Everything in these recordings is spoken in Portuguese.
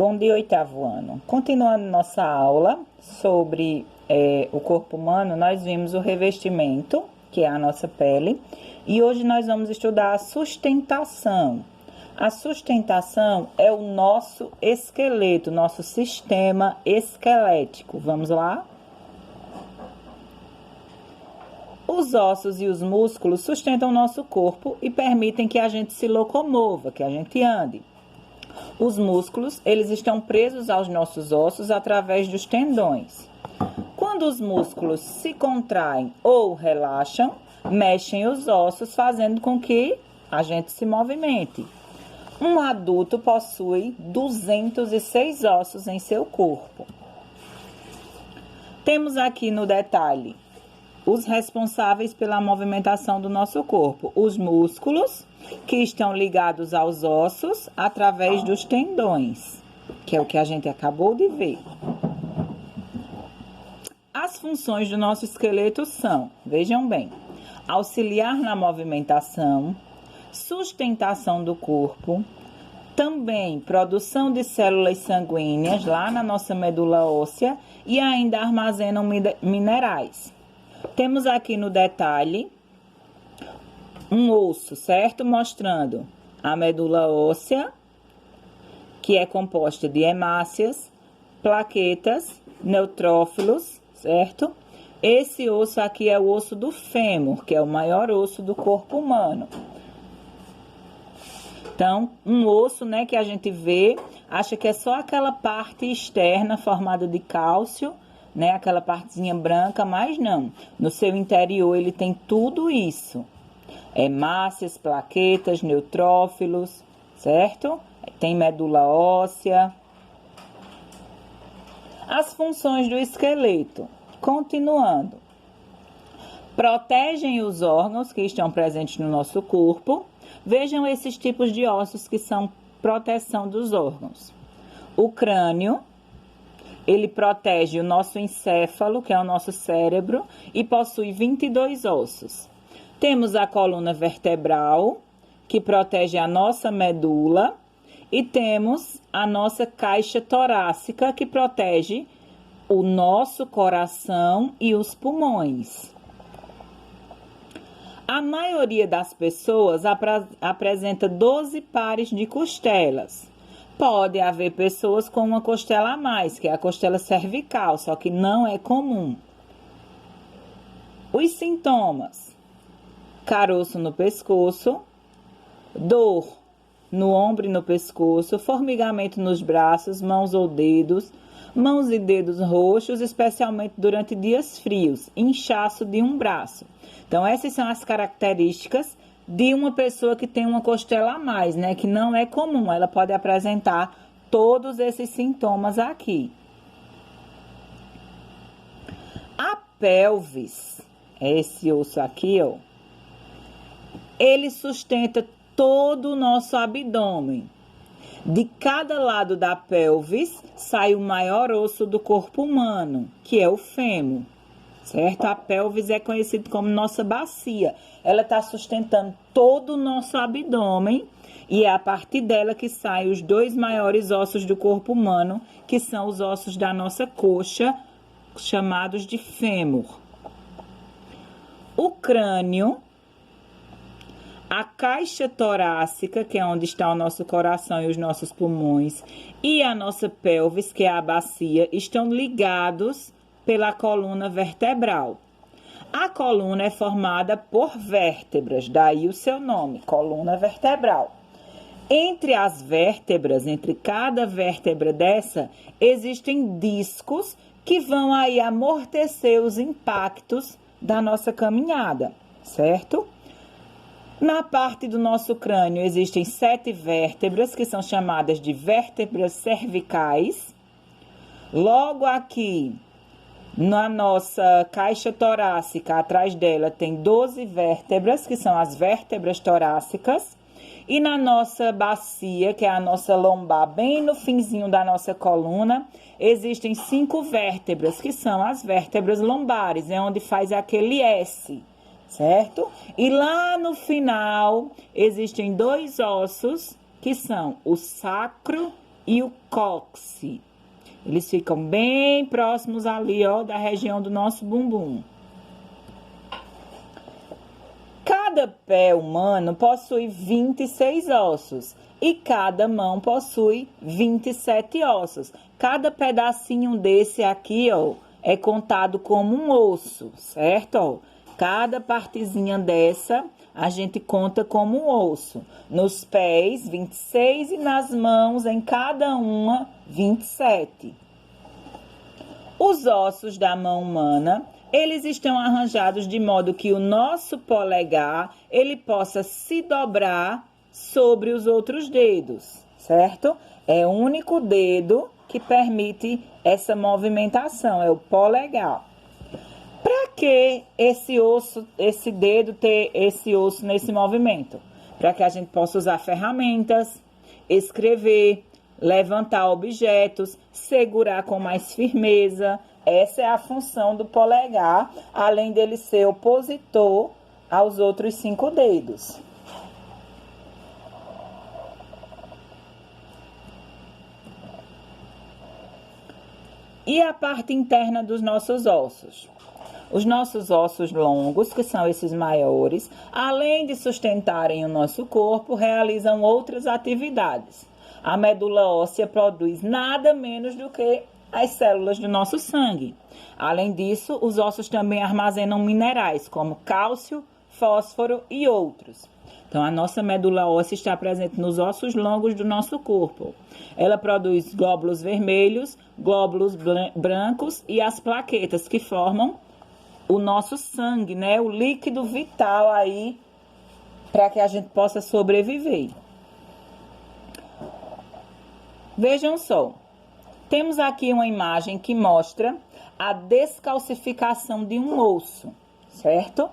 Bom dia, oitavo ano. Continuando nossa aula sobre o corpo humano, nós vimos o revestimento, que é a nossa pele, e hoje nós vamos estudar a sustentação. A sustentação é o nosso esqueleto, nosso sistema esquelético. Vamos lá? Os ossos e os músculos sustentam o nosso corpo e permitem que a gente se locomova, que a gente ande. Os músculos, eles estão presos aos nossos ossos através dos tendões. Quando os músculos se contraem ou relaxam, mexem os ossos, fazendo com que a gente se movimente. Um adulto possui 206 ossos em seu corpo. Temos aqui no detalhe os responsáveis pela movimentação do nosso corpo, os músculos, que estão ligados aos ossos através dos tendões, que é o que a gente acabou de ver. As funções do nosso esqueleto são, vejam bem, auxiliar na movimentação, sustentação do corpo, também produção de células sanguíneas lá na nossa medula óssea e ainda armazenam minerais. Temos aqui no detalhe um osso, certo? Mostrando a medula óssea, que é composta de hemácias, plaquetas, neutrófilos, certo? Esse osso aqui é o osso do fêmur, que é o maior osso do corpo humano. Então, um osso, né, que a gente vê, acha que é só aquela parte externa formada de cálcio, né, aquela partezinha branca, mas não. No seu interior ele tem tudo isso. Hemácias, plaquetas, neutrófilos, certo? Tem medula óssea. As funções do esqueleto. Continuando. Protegem os órgãos que estão presentes no nosso corpo. Vejam esses tipos de ossos que são proteção dos órgãos. O crânio, ele protege o nosso encéfalo, que é o nosso cérebro, e possui 22 ossos. Temos a coluna vertebral, que protege a nossa medula, e temos a nossa caixa torácica, que protege o nosso coração e os pulmões. A maioria das pessoas apresenta 12 pares de costelas. Pode haver pessoas com uma costela a mais, que é a costela cervical, só que não é comum. Os sintomas: caroço no pescoço, dor no ombro e no pescoço, formigamento nos braços, mãos ou dedos, mãos e dedos roxos, especialmente durante dias frios, inchaço de um braço. Então, essas são as características de uma pessoa que tem uma costela a mais, né? Que não é comum, ela pode apresentar todos esses sintomas aqui. A pelvis, esse osso aqui, ó, ele sustenta todo o nosso abdômen. De cada lado da pelvis sai o maior osso do corpo humano, que é o fêmur, certo? A pelvis é conhecida como nossa bacia. Ela está sustentando todo o nosso abdômen e é a partir dela que saem os dois maiores ossos do corpo humano, que são os ossos da nossa coxa, chamados de fêmur. O crânio, a caixa torácica, que é onde está o nosso coração e os nossos pulmões, e a nossa pelvis, que é a bacia, estão ligados pela coluna vertebral. A coluna é formada por vértebras, daí o seu nome, coluna vertebral. Entre as vértebras, entre cada vértebra dessa, existem discos que vão aí amortecer os impactos da nossa caminhada, certo? Na parte do nosso crânio existem 7 vértebras, que são chamadas de vértebras cervicais. Logo aqui, na nossa caixa torácica, atrás dela tem 12 vértebras, que são as vértebras torácicas. E na nossa bacia, que é a nossa lombar, bem no finzinho da nossa coluna, existem 5 vértebras, que são as vértebras lombares, é onde faz aquele S, certo? E lá no final, existem 2 ossos, que são o sacro e o cóccix. Eles ficam bem próximos ali, ó, da região do nosso bumbum. Cada pé humano possui 26 ossos e cada mão possui 27 ossos. Cada pedacinho desse aqui, ó, é contado como um osso, certo? Ó, cada partezinha dessa a gente conta como um osso. Nos pés, 26 e nas mãos, em cada uma, 27. Os ossos da mão humana, eles estão arranjados de modo que o nosso polegar, ele possa se dobrar sobre os outros dedos, certo? É o único dedo que permite essa movimentação, é o polegar. Para que esse dedo ter esse osso nesse movimento? Para que a gente possa usar ferramentas, escrever, levantar objetos, segurar com mais firmeza. Essa é a função do polegar, além dele ser opositor aos outros 5 dedos. E a parte interna dos nossos ossos? Os nossos ossos longos, que são esses maiores, além de sustentarem o nosso corpo, realizam outras atividades. A medula óssea produz nada menos do que as células do nosso sangue. Além disso, os ossos também armazenam minerais, como cálcio, fósforo e outros. Então, a nossa medula óssea está presente nos ossos longos do nosso corpo. Ela produz glóbulos vermelhos, glóbulos brancos e as plaquetas, que formam o nosso sangue, né? O líquido vital aí para que a gente possa sobreviver. Vejam só, temos aqui uma imagem que mostra a descalcificação de um osso, certo?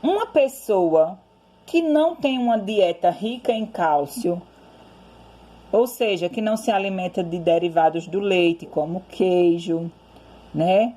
Uma pessoa que não tem uma dieta rica em cálcio, ou seja, que não se alimenta de derivados do leite, como queijo, né?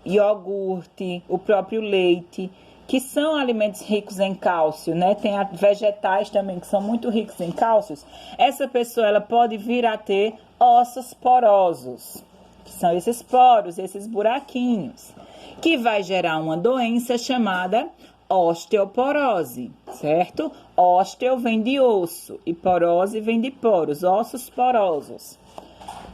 Iogurte, o próprio leite, que são alimentos ricos em cálcio, né? Tem vegetais também que são muito ricos em cálcios. Essa pessoa, ela pode vir a ter ossos porosos, que são esses poros, esses buraquinhos, que vai gerar uma doença chamada osteoporose, certo? Ósteo vem de osso e porose vem de poros, ossos porosos.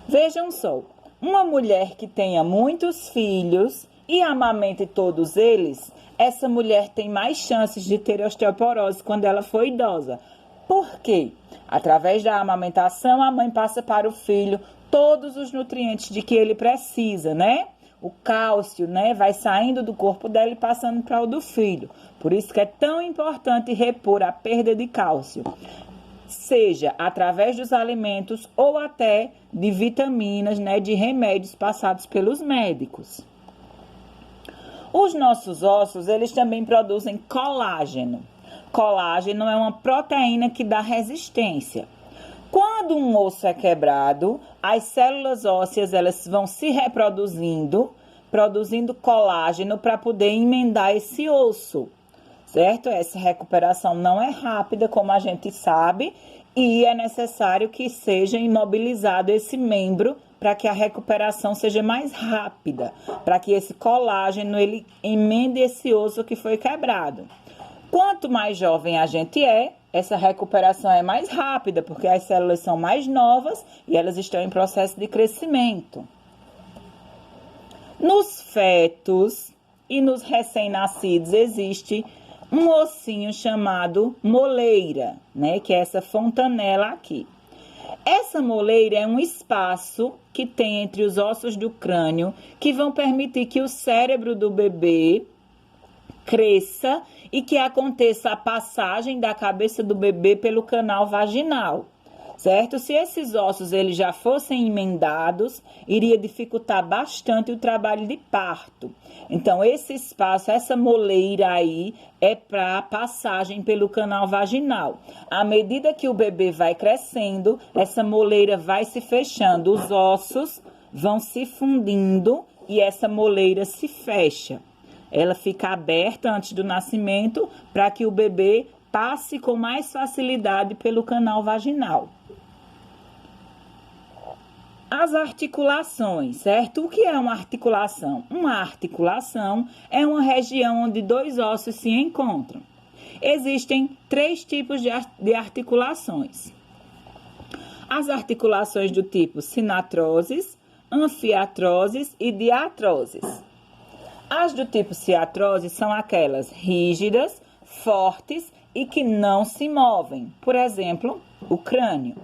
Vejam só, uma mulher que tenha muitos filhos e amamente todos eles, essa mulher tem mais chances de ter osteoporose quando ela for idosa. Por quê? Através da amamentação, a mãe passa para o filho todos os nutrientes de que ele precisa, né? O cálcio, né, vai saindo do corpo dela e passando para o do filho. Por isso que é tão importante repor a perda de cálcio, seja através dos alimentos ou até de vitaminas, né, de remédios passados pelos médicos. Os nossos ossos, eles também produzem colágeno. Colágeno é uma proteína que dá resistência. Quando um osso é quebrado, as células ósseas elas vão se reproduzindo, produzindo colágeno para poder emendar esse osso, certo? Essa recuperação não é rápida, como a gente sabe, e é necessário que seja imobilizado esse membro para que a recuperação seja mais rápida, para que esse colágeno ele emende esse osso que foi quebrado. Quanto mais jovem a gente é, essa recuperação é mais rápida, porque as células são mais novas e elas estão em processo de crescimento. Nos fetos e nos recém-nascidos existe um ossinho chamado moleira, né? Que é essa fontanela aqui. Essa moleira é um espaço que tem entre os ossos do crânio que vão permitir que o cérebro do bebê cresça e que aconteça a passagem da cabeça do bebê pelo canal vaginal, certo? Se esses ossos eles já fossem emendados, iria dificultar bastante o trabalho de parto. Então, esse espaço, essa moleira aí, é para passagem pelo canal vaginal. À medida que o bebê vai crescendo, essa moleira vai se fechando, os ossos vão se fundindo e essa moleira se fecha. Ela fica aberta antes do nascimento para que o bebê passe com mais facilidade pelo canal vaginal. As articulações, certo? O que é uma articulação? Uma articulação é uma região onde dois ossos se encontram. Existem 3 tipos de articulações. As articulações do tipo sinatroses, anfiartroses e diartroses. As do tipo ciartrose são aquelas rígidas, fortes e que não se movem. Por exemplo, o crânio.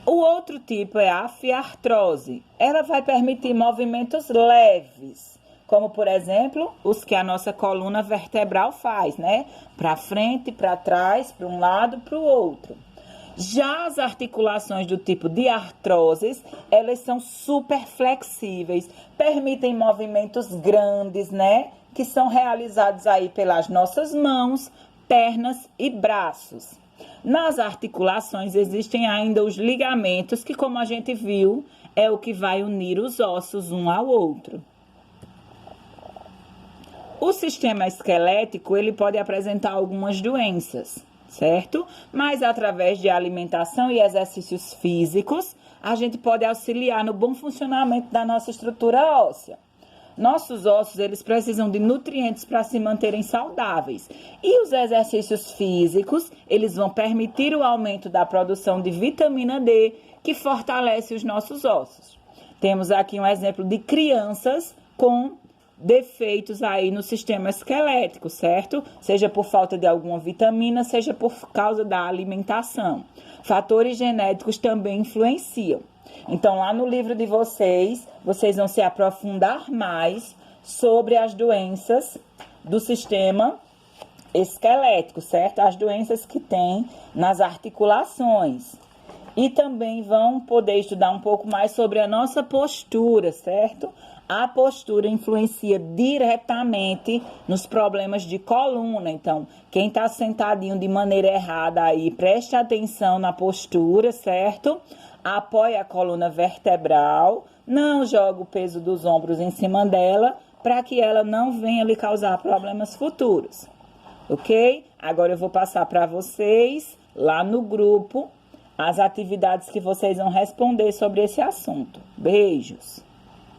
O outro tipo é a afiartrose. Ela vai permitir movimentos leves, como, por exemplo, os que a nossa coluna vertebral faz, né? Para frente, para trás, para um lado, para o outro. Já as articulações do tipo de artroses, elas são super flexíveis, permitem movimentos grandes, né? Que são realizados aí pelas nossas mãos, pernas e braços. Nas articulações existem ainda os ligamentos, que, como a gente viu, é o que vai unir os ossos um ao outro. O sistema esquelético, ele pode apresentar algumas doenças, certo? Mas através de alimentação e exercícios físicos, a gente pode auxiliar no bom funcionamento da nossa estrutura óssea. Nossos ossos, eles precisam de nutrientes para se manterem saudáveis. E os exercícios físicos, eles vão permitir o aumento da produção de vitamina D, que fortalece os nossos ossos. Temos aqui um exemplo de crianças com defeitos aí no sistema esquelético, certo? Seja por falta de alguma vitamina, seja por causa da alimentação. Fatores genéticos também influenciam. Então, lá no livro de vocês vão se aprofundar mais sobre as doenças do sistema esquelético, certo? As doenças que tem nas articulações. E também vão poder estudar um pouco mais sobre a nossa postura, certo? A postura influencia diretamente nos problemas de coluna. Então, quem está sentadinho de maneira errada aí, preste atenção na postura, certo? Apoie a coluna vertebral, não jogue o peso dos ombros em cima dela, para que ela não venha lhe causar problemas futuros, ok? Agora eu vou passar para vocês, lá no grupo, as atividades que vocês vão responder sobre esse assunto. Beijos!